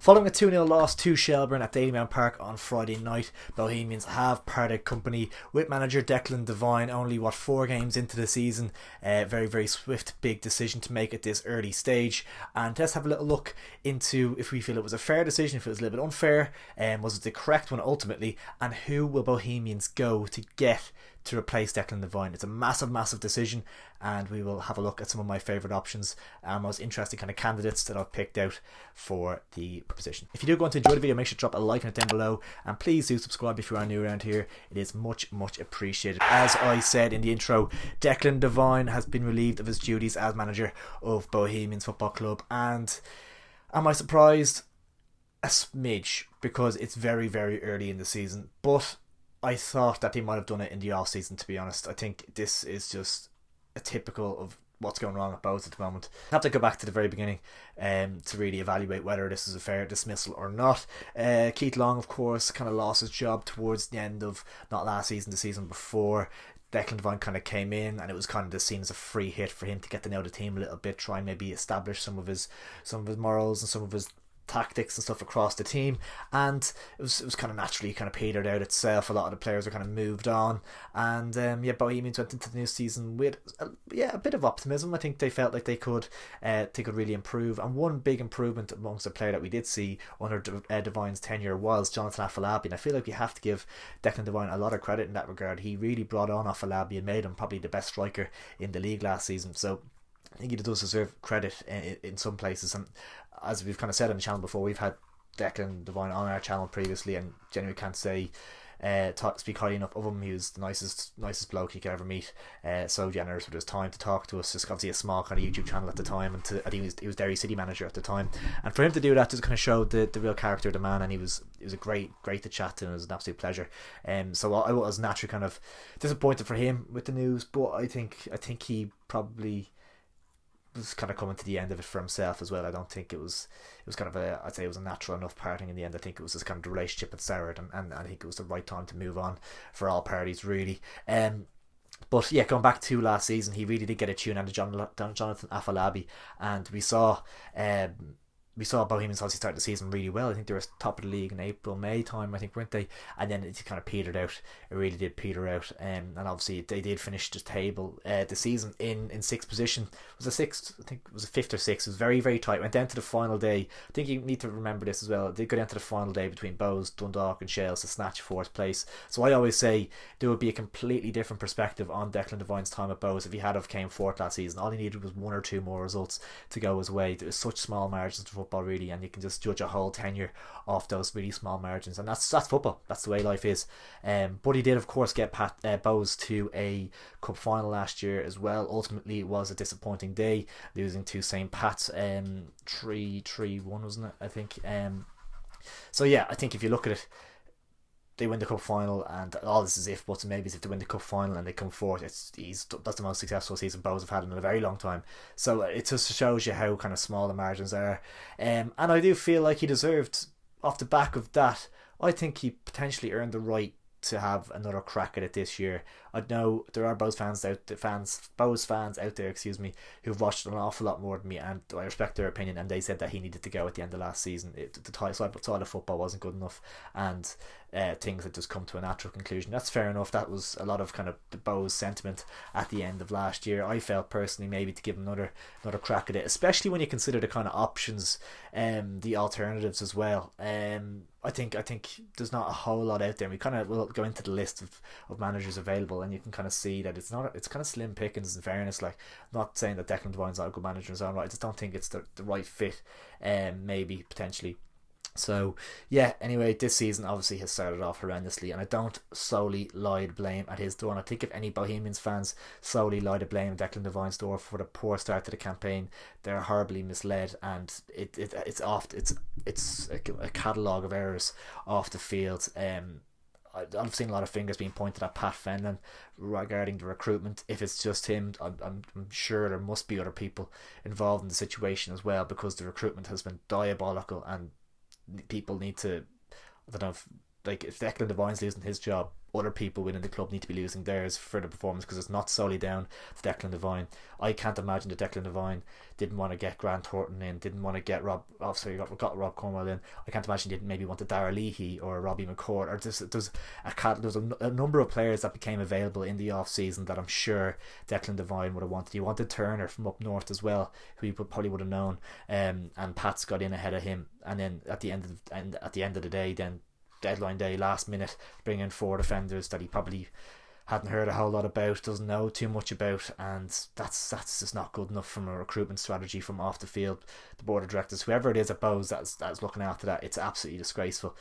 Following a 2-0 loss to Shelbourne at Dalymount Park on Friday night, Bohemians have parted company with manager Declan Devine only 4 games into the season. Very swift, big decision to make at this early stage. And let's have a little look into if we feel it was a fair decision, if it was a little bit unfair, was it the correct one ultimately, and who will Bohemians go to get to replace Declan Devine. It's a massive decision, and we will have a look at some of my favourite options and most interesting kind of candidates that I've picked out for the position. If you do go on to enjoy the video, make sure to drop a like on it down below, and please do subscribe if you are new around here. It is much appreciated. As I said in the intro, Declan Devine has been relieved of his duties as manager of Bohemians Football Club, and am I surprised? A smidge, because it's very early in the season, but I thought that they might have done it in the off season, to be honest. I think this is just a typical of what's going wrong at both at the moment. I have to go back to the very beginning to really evaluate whether this is a fair dismissal or not. Keith Long, of course, kind of lost his job towards the end of not last season, the season before. Declan Devine kind of came in, and it was kind of just seen as a free hit for him to get to know the team a little bit, try and maybe establish some of his morals and some of his tactics and stuff across the team, and it was kind of naturally kind of petered out itself. A lot of the players were kind of moved on, and Bohemians went into the new season with a bit of optimism. I think they felt like they could really improve, and one big improvement amongst the player that we did see under Devine's tenure was Jonathan Afolabi, and I feel like we have to give Declan Devine a lot of credit in that regard. He really brought on Afolabi and made him probably the best striker in the league last season, so I think he does deserve credit in some places. And as we've kind of said on the channel before, we've had Declan Devine on our channel previously, and genuinely can't speak highly enough of him. He was the nicest bloke you could ever meet. So generous with his time to talk to us. Just obviously a small kind of YouTube channel at the time, and I think he was Derry City manager at the time. And for him to do that just kind of showed the real character of the man, and he was a great to chat to, and it was an absolute pleasure. So I was naturally kind of disappointed for him with the news, but I think he probably was kind of coming to the end of it for himself as well. I don't think it was kind of I'd say it was a natural enough parting in the end. I think it was just kind of the relationship had soured, and I think it was the right time to move on for all parties really. But yeah, going back to last season, he really did get a tune out of Jonathan Afolabi, and we saw Bohemians obviously start the season really well. I think they were top of the league in April, May time, I think, weren't they? And then it kind of petered out. It really did peter out. And obviously they did finish the table, the season in 6th position. Was it 6th? I think it was a 5th or 6th. It was very tight. Went down to the final day. I think you need to remember this as well. It did go down to the final day between Bows, Dundalk and Shales to snatch 4th place. So I always say there would be a completely different perspective on Declan Devine's time at Bows if he had have came 4th last season. All he needed was 1 or 2 more results to go his way. There was such small margins to football really, and you can just judge a whole tenure off those really small margins, and that's football. That's the way life is. But he did of course get Bows to a cup final last year as well. Ultimately it was a disappointing day, losing to St. Pat's 3-1, wasn't it, I think. So yeah, I think if you look at it, they win the cup final, and all this is if buts and maybes. If they win the cup final and they come fourth, that's the most successful season Bows have had in a very long time. So it just shows you how kind of small the margins are. And I do feel like he deserved, off the back of that, I think he potentially earned the right to have another crack at it this year. I know there are Bows fans out there, who've watched an awful lot more than me, and I respect their opinion, and they said that he needed to go at the end of last season. The style of football wasn't good enough, and things had just come to a natural conclusion. That's fair enough. That was a lot of kind of the Bows sentiment at the end of last year. I felt personally maybe to give him another crack at it, especially when you consider the kind of options, the alternatives as well. I think there's not a whole lot out there. We kind of will go into the list of managers available, and you can kind of see that it's kind of slim pickings, in fairness. Like, I'm not saying that Declan Devine's not a good manager in his own right. I just don't think it's the right fit, maybe potentially. So yeah, anyway, this season obviously has started off horrendously, and I don't solely lie to blame at his door. And I think if any Bohemians fans solely lie to blame Declan Devine's door for the poor start to the campaign, they're horribly misled, and it's a catalogue of errors off the field. I've seen a lot of fingers being pointed at Pat Fenlon regarding the recruitment. If it's just him, I'm sure there must be other people involved in the situation as well, because the recruitment has been diabolical, and people need to, I don't know, like if Declan Devine's losing his job, other people within the club need to be losing theirs for the performance, because it's not solely down to Declan Devine. I can't imagine that Declan Devine didn't want to get Grant Thornton in, didn't want to get got Rob Cornwell in. I can't imagine he didn't maybe want to Dara Leahy or Robbie McCord, or there's a number of players that became available in the off season that I'm sure Declan Devine would have wanted. He wanted Turner from up north as well, who he probably would have known, and Pats got in ahead of him, and then at the end of the day, then deadline day, last minute, bring in 4 defenders that he probably hadn't heard a whole lot about, doesn't know too much about, and that's just not good enough from a recruitment strategy from off the field. The board of directors, whoever it is at Bowes that's looking after that, it's absolutely disgraceful.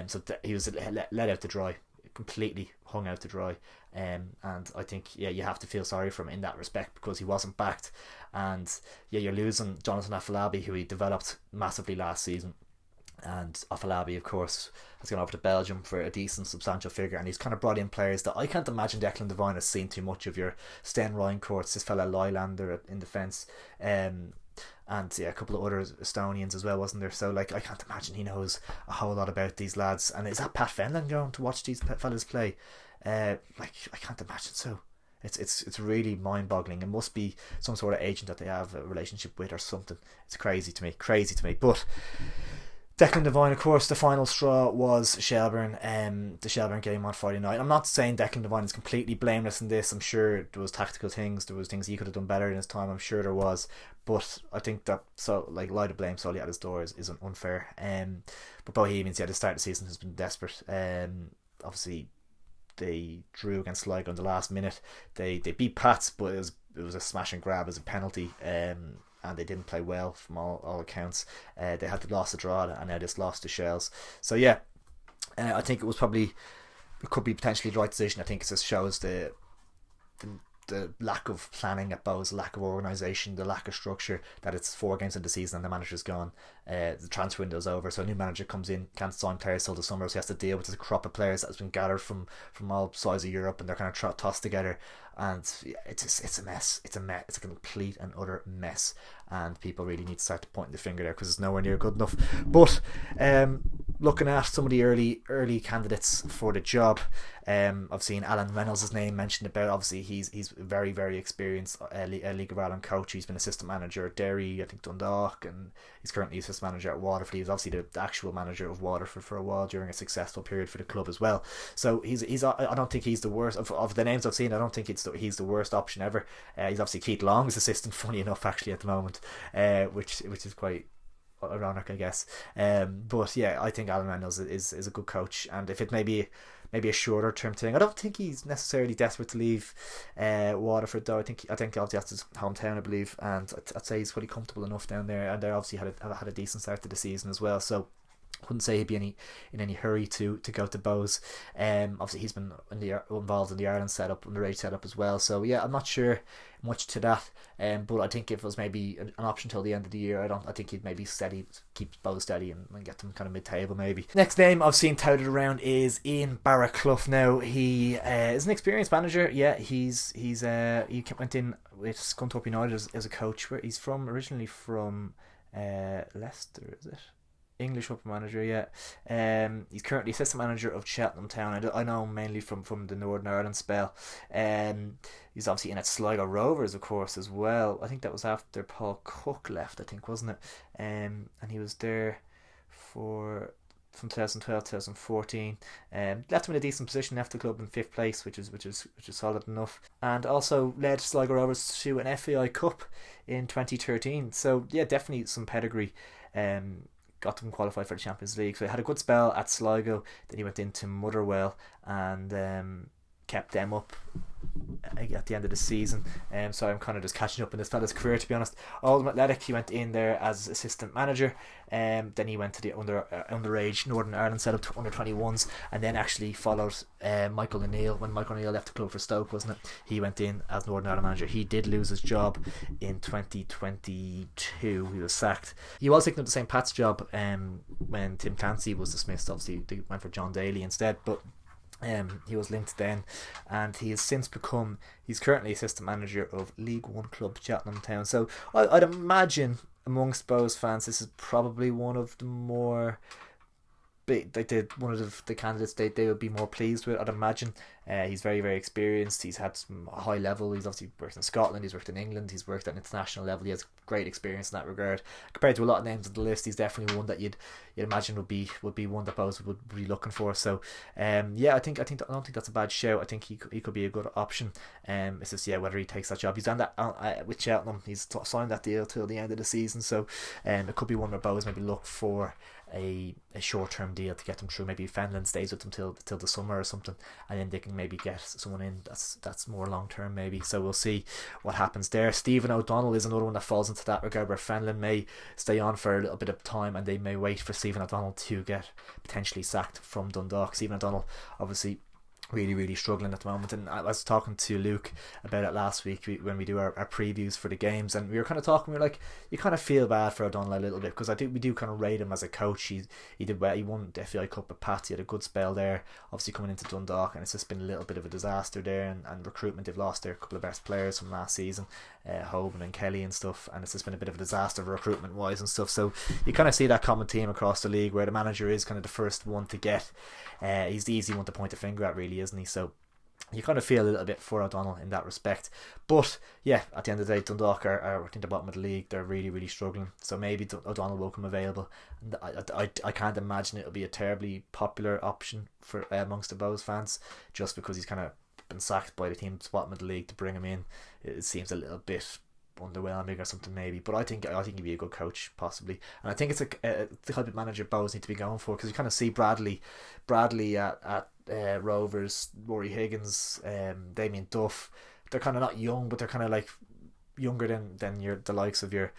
So he was let out to dry, completely hung out to dry, and I think you have to feel sorry for him in that respect, because he wasn't backed, and you're losing Jonathan Afolabi, who he developed massively last season. And Afolabi, of course, has gone over to Belgium for a decent, substantial figure, and he's kind of brought in players that I can't imagine Declan Devine has seen too much of. Your Sten Reincourts, this fella Lylander in defence, and a couple of other Estonians as well, wasn't there? So like, I can't imagine he knows a whole lot about these lads. And is that Pat Fenlon going to watch these fellas play? Like, I can't imagine so. It's really mind-boggling. It must be some sort of agent that they have a relationship with or something. It's crazy to me. But Declan Devine, of course, the final straw was Shelbourne, the Shelbourne game on Friday night. I'm not saying Declan Devine is completely blameless in this. I'm sure there was tactical things, there was things he could have done better in his time. I'm sure there was, but I think that lie to blame solely at his door is unfair. But Bohemians, the start of the season has been desperate. Obviously, they drew against Sligo in the last minute. They beat Pats, but it was a smash and grab as a penalty. And they didn't play well from all accounts. They had to lost to Drogheda, and now just lost to Shells. So I think it could be potentially the right decision. I think it just shows the lack of planning at Bowes, the lack of organisation, the lack of structure, that it's 4 games into the season and the manager's gone. The transfer window's over, so a new manager comes in, can't sign players till the summer, so he has to deal with the crop of players that's been gathered from all sides of Europe, and they're kind of tossed together, and it's a mess. It's a complete and utter mess, and people really need to start pointing the finger there, because it's nowhere near good enough. But looking at some of the early candidates for the job, I've seen Alan Reynolds' name mentioned about. Obviously he's very, very experienced League of Ireland coach. He's been assistant manager at Derry, I think Dundalk, and he's currently assistant manager at Waterford. He was obviously the actual manager of Waterford for a while during a successful period for the club as well. So he's I don't think he's the worst of the names I've seen. I don't think he's the worst option ever. He's obviously Keith Long's assistant, funny enough, actually, at the moment, which is quite ironic, I guess. But I think Alan Reynolds is a good coach, and if it maybe a shorter term thing, I don't think he's necessarily desperate to leave Waterford, though. I think obviously that's his hometown, I believe, and I'd say he's pretty comfortable enough down there, and they obviously had a decent start to the season as well, so wouldn't say he'd be in any hurry to go to Bowes. Obviously he's been involved in the Ireland setup, underage setup as well, so I'm not sure much to that, but I think if it was maybe an option till the end of the year, I think he'd maybe keep Bowes steady and get them kind of mid-table maybe. Next name I've seen touted around is Ian Barraclough. Now he is an experienced manager. He went in with Scunthorpe United as a coach. Where he's originally from Leicester, is it? English football manager, he's currently assistant manager of Cheltenham Town. I know him mainly from the Northern Ireland spell. He's obviously in at Sligo Rovers, of course, as well. I think that was after Paul Cook left, I think, wasn't it? And he was there from 2012 to 2014. Left him in a decent position, left the club in 5th place, which is solid enough, and also led Sligo Rovers to an FAI Cup in 2013. So definitely some pedigree. Got them qualified for the Champions League. So he had a good spell at Sligo. Then he went into Motherwell and kept them up at the end of the season. So I'm kind of just catching up in this fella's career, to be honest. Oldham Athletic, he went in there as assistant manager. Then he went to the underage Northern Ireland setup to under 21s, and then actually followed Michael O'Neill when Michael O'Neill left the club for Stoke, wasn't it? He went in as Northern Ireland manager. He did lose his job in 2022. He was sacked. He was taking up the St. Pat's job when Tim Clancy was dismissed. Obviously they went for John Daly instead, but he was linked then, and he has since he's currently assistant manager of League One club Cheltenham Town. So I'd imagine amongst Bowes fans this is probably one of the more one of the candidates they would be more pleased with, I'd imagine. He's very, very experienced. He's had some high level. He's obviously worked in Scotland. He's worked in England. He's worked at an international level. He has great experience in that regard. Compared to a lot of names on the list, he's definitely one that you'd imagine would be one that Bose would be looking for. So I don't think that's a bad shout. I think he could be a good option. It's just whether he takes that job. He's done that with Cheltenham. He's signed that deal till the end of the season. So it could be one where Bose maybe look for a short-term deal to get them through. Maybe Fenlon stays with them till the summer or something, and then they can maybe get someone in that's more long-term maybe. So we'll see what happens there. Stephen O'Donnell is another one that falls into that regard, where Fenlon may stay on for a little bit of time and they may wait for Stephen O'Donnell to get potentially sacked from Dundalk. Stephen O'Donnell obviously really, really struggling at the moment, and I was talking to Luke about it last week when we do our previews for the games, and we were kind of talking, we were like, you kind of feel bad for O'Donnell a little bit, because I think we do kind of rate him as a coach. He did well. He won the FAI Cup with Pats. He had a good spell there, obviously coming into Dundalk, and it's just been a little bit of a disaster there, and recruitment, they've lost their couple of best players from last season, Hoban and Kelly and stuff, and it's just been a bit of a disaster recruitment wise and stuff. So you kind of see that common theme across the league, where the manager is kind of the first one to get, he's the easy one to point the finger at, really, isn't he? So you kind of feel a little bit for O'Donnell in that respect. But yeah, at the end of the day, Dundalk are I think the bottom of the league. They're really, really struggling. So maybe O'Donnell will come available. I can't imagine it'll be a terribly popular option for amongst the Bows fans, just because he's kind of been sacked by the team at the bottom of the league. To bring him in, it seems a little bit underwhelming or something maybe, but I think he'd be a good coach possibly, and I think it's the type of manager Bows need to be going for, because you kind of see Bradley at Rovers, Rory Higgins, Damien Duff. They're kind of not young, but they're kind of like younger than the likes of your,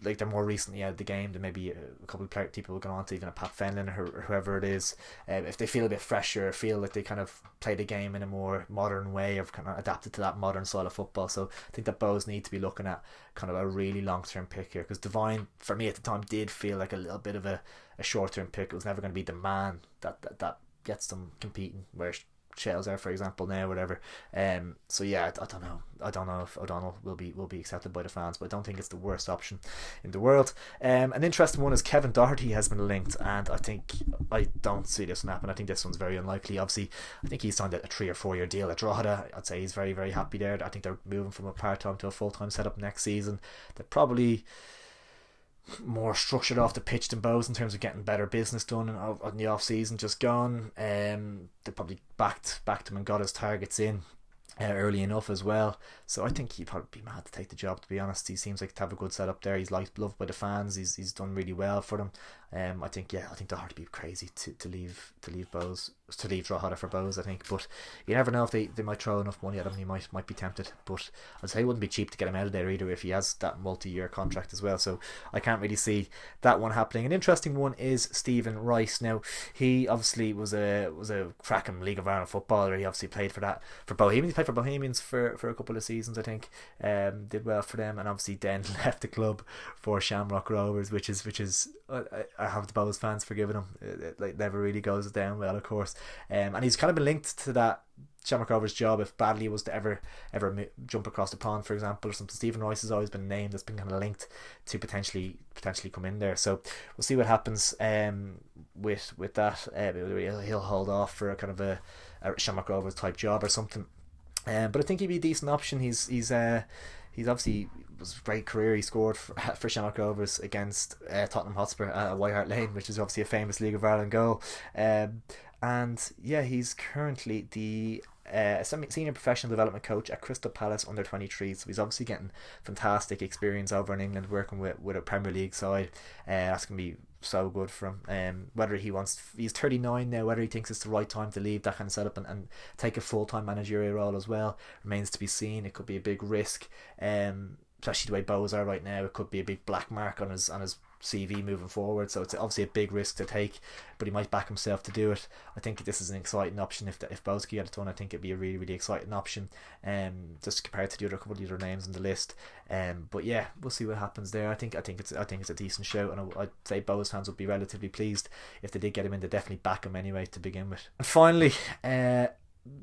like, they're more recently out of the game than maybe a couple of people will go on to, even a Pat Fenlon or whoever it is. If they feel a bit fresher, feel like they kind of play the game in a more modern way, of kind of adapted to that modern style of football. So I think that Bows need to be looking at kind of a really long-term pick here, because Devine, for me at the time, did feel like a little bit of a short-term pick. It was never going to be the man that gets them competing, where Shells are, for example, now, whatever. So yeah, I don't know if O'Donnell will be accepted by the fans, but I don't think it's the worst option in the world. An interesting one is Kevin Doherty has been linked, and I don't see this one happen. I think this one's very unlikely. Obviously, I think he signed a 3 or 4 year deal at Drogheda. I'd say he's very, very happy there. I think they're moving from a part-time to a full-time setup next season. They're probably more structured off the pitch than Bows in terms of getting better business done in the off season just gone. They probably backed him and got his targets in early enough as well. So I think he'd probably be mad to take the job, to be honest. He seems like to have a good setup there. He's loved by the fans. He's done really well for them. I think Doherty would be crazy to leave Drogheda for Bows, I think. But you never know, if they might throw enough money at him, he might be tempted. But I'd say it wouldn't be cheap to get him out of there either, if he has that multi-year contract as well. So I can't really see that one happening. An interesting one is Stephen Rice. Now, he obviously was a cracking League of Ireland footballer. He obviously played for Bohemians. He played for Bohemians for a couple of seasons, I think. Did well for them, and obviously then left the club for Shamrock Rovers, which is I have the Bows fans forgiven him. It never really goes down well, of course. And he's kind of been linked to that Shamrock Rovers job if Bradley was to ever jump across the pond, for example, or something. Stephen Rice has always been named that's been kind of linked to potentially come in there. So we'll see what happens with that. He'll hold off for a kind of a Shamrock Rovers type job or something. But I think he'd be a decent option. He's obviously, was a great career. He scored for Shamrock Rovers against Tottenham Hotspur at White Hart Lane, which is obviously a famous League of Ireland goal. And yeah, he's currently the senior professional development coach at Crystal Palace under 23. So he's obviously getting fantastic experience over in England, working with a Premier League side. That's going to be so good for him. Whether he's 39 now, whether he thinks it's the right time to leave that kind of setup and take a full-time managerial role as well, remains to be seen. It could be a big risk, especially the way Bows are right now. It could be a big black mark on his CV moving forward, so it's obviously a big risk to take, but he might back himself to do it. I think this is an exciting option. If Bows could get it done, I think it'd be a really, really exciting option, just compared to the other couple of the other names on the list. But yeah, we'll see what happens there. I think it's a decent shout, and I'd say Bows fans would be relatively pleased if they did get him in. They definitely back him anyway to begin with. And finally,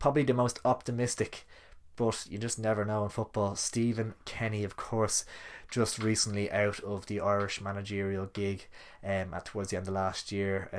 probably the most optimistic but you just never know in football. Stephen Kenny, of course, just recently out of the Irish managerial gig towards the end of last year.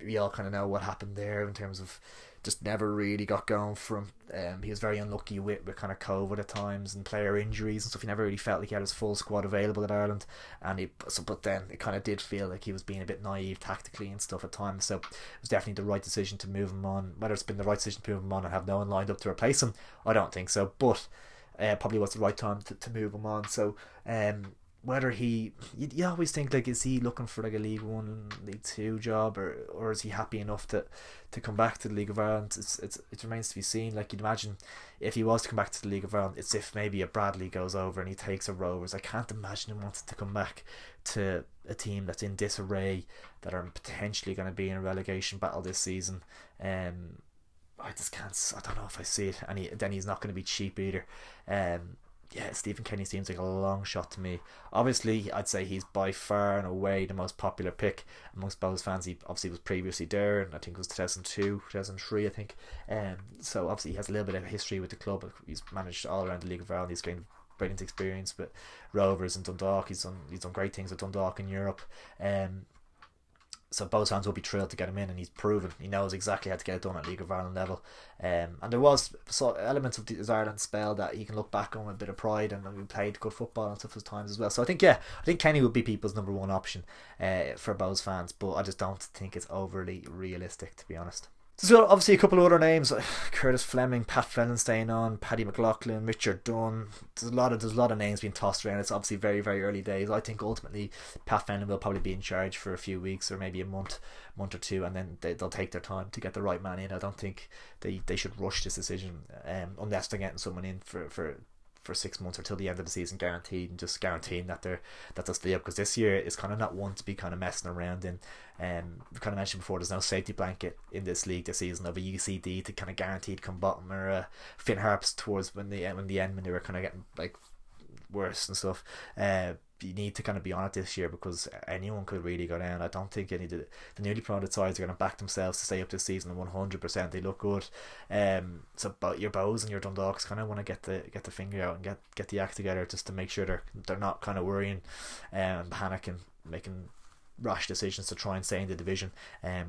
We all kind of know what happened there in terms of just never really got going for him. He was very unlucky with kind of COVID at times and player injuries and stuff. He never really felt like he had his full squad available at Ireland, but then it kind of did feel like he was being a bit naive tactically and stuff at times. So it was definitely the right decision to move him on. Whether it's been the right decision to move him on and have no one lined up to replace him, I don't think so. But probably was the right time to move him on. So whether you always think, like, is he looking for like a League One, League Two job, or is he happy enough to come back to the League of Ireland? It remains to be seen. Like, you'd imagine if he was to come back to the League of Ireland, it's if maybe a Bradley goes over and he takes a Rovers. I can't imagine him wanting to come back to a team that's in disarray, that are potentially going to be in a relegation battle this season. I just can't. I don't know if I see it. And then he's not going to be cheap either. Yeah, Stephen Kenny seems like a long shot to me. Obviously, I'd say he's by far and away the most popular pick amongst Bohs fans. He obviously was previously there, and I think it was 2002, 2003, I think. So obviously he has a little bit of history with the club. He's managed all around the League of Ireland. He's gained brilliant experience with Rovers and Dundalk. He's done great things with Dundalk in Europe. So Bohs fans will be thrilled to get him in, and he's proven he knows exactly how to get it done at League of Ireland level. And there was elements of his Ireland spell that he can look back on with a bit of pride, and we played good football and stuff at times as well. So I think Kenny would be people's number one option for Bohs fans, but I just don't think it's overly realistic, to be honest. So obviously a couple of other names: Curtis Fleming, Pat Fenlon staying on, Paddy McLaughlin, Richard Dunn. There's a lot of names being tossed around. It's obviously very, very early days. I think ultimately Pat Fenlon will probably be in charge for a few weeks or maybe a month or two, and then they'll take their time to get the right man in. I don't think they should rush this decision unless they're getting someone in for 6 months or till the end of the season guaranteed, and just guaranteeing that they'll stay up, because this year is kind of not one to be kind of messing around in. We kind of mentioned before, there's no safety blanket in this league this season of a UCD to kind of guaranteed come bottom, or Finn Harps towards when they were kind of getting like worse and stuff. You need to kind of be on it this year, because anyone could really go down. I don't think any of the newly promoted sides are going to back themselves to stay up this season 100%. They look good. So but your Bohs and your Dundalks kind of want to get the finger out and get the act together, just to make sure they're not kind of worrying and panicking, making rash decisions to try and stay in the division,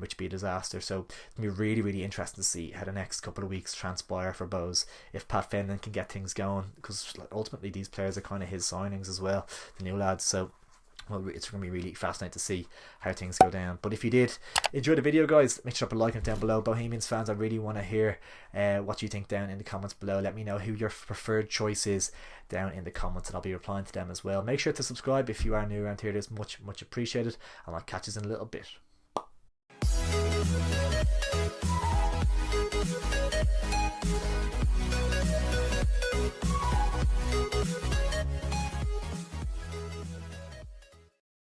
which would be a disaster. So it'll be really, really interesting to see how the next couple of weeks transpire for Bohs, if Pat Fenlon can get things going, because ultimately these players are kind of his signings as well, the new lads. So it's going to be really fascinating to see how things go down. But if you did enjoy the video, guys, make sure to like it down below. Bohemians fans, I really want to hear what you think down in the comments below. Let me know who your preferred choice is down in the comments, and I'll be replying to them as well. Make sure to subscribe if you are new around here. It is much appreciated, and I'll catch you in a little bit.